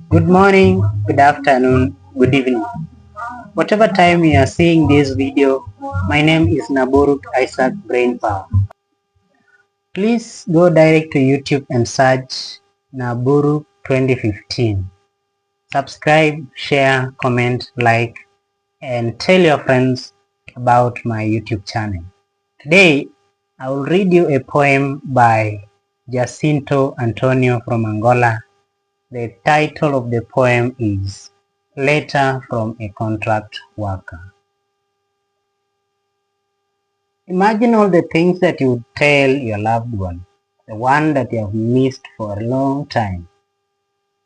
Good morning, good afternoon, good evening. Whatever time you are seeing this video, my name is Naboruk Isaac Brain Power. Please go direct to YouTube and search Naboruk 2015. Subscribe, share, comment, like, and tell your friends about my YouTube channel. Today, I will read you a poem by Jacinto Antonio from Angola. The title of the poem is Letter from a Contract Worker. Imagine all the things that you would tell your loved one, the one that you have missed for a long time.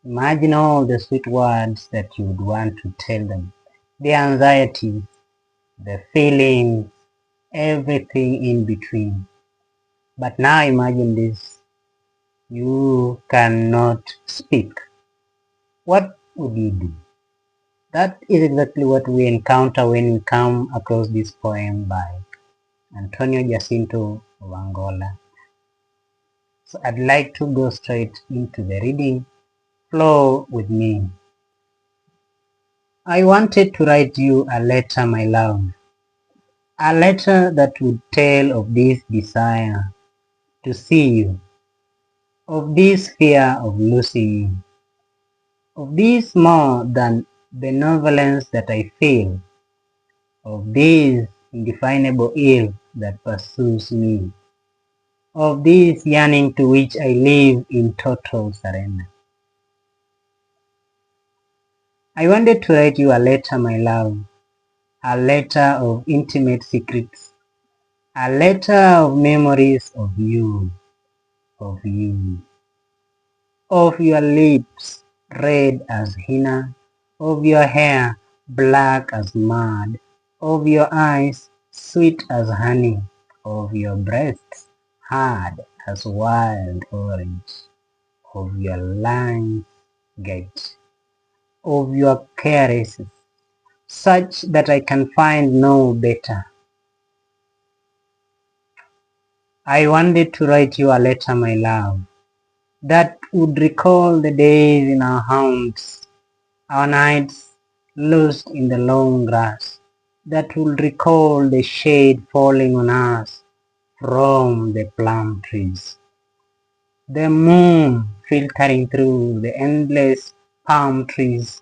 Imagine all the sweet words that you would want to tell them, the anxieties, the feelings, everything in between. But now imagine this, you cannot speak. What would you do? That is exactly what we encounter when we come across this poem by Antonio Jacinto of Angola. So I'd like to go straight into the reading. Flow with me. I wanted to write you a letter, my love, a letter that would tell of this desire to see you, of this fear of losing you, of this more than benevolence that I feel, of this indefinable ill that pursues me, of this yearning to which I live in total surrender. I wanted to write you a letter, my love, a letter of intimate secrets, a letter of memories of you, of you, of your lips red as henna, of your hair black as mud, of your eyes sweet as honey, of your breasts hard as wild orange, of your lines gate, of your caresses, such that I can find no better. I wanted to write you a letter, my love, that would recall the days in our haunts, our nights lost in the long grass, that would recall the shade falling on us from the plum trees, the moon filtering through the endless palm trees,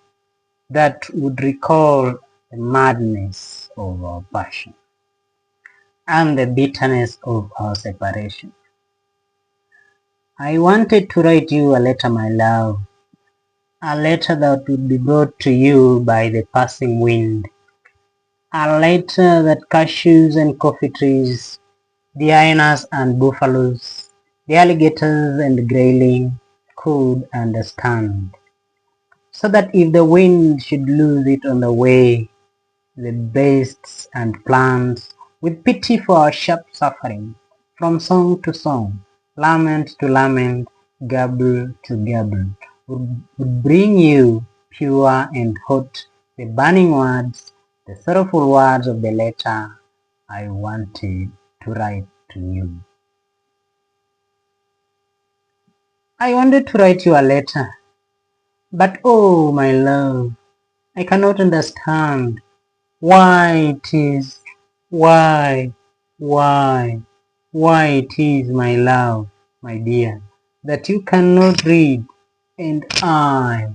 that would recall the madness of our passion and the bitterness of our separation. I wanted to write you a letter, my love, a letter that would be brought to you by the passing wind, a letter that cashews and coffee trees, the hyenas and buffaloes, the alligators and grayling could understand, so that if the wind should lose it on the way, the beasts and plants, with pity for our sharp suffering, from song to song, lament to lament, gabble to gabble, would bring you pure and hot the burning words, the sorrowful words of the letter I wanted to write to you. I wanted to write you a letter, but oh my love, I cannot understand why it is, why, why, why it is, my love, my dear, that you cannot read, and I,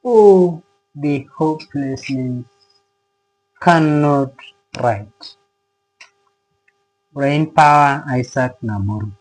oh, the hopelessness, cannot write. Brain Power, Isaac Naboru.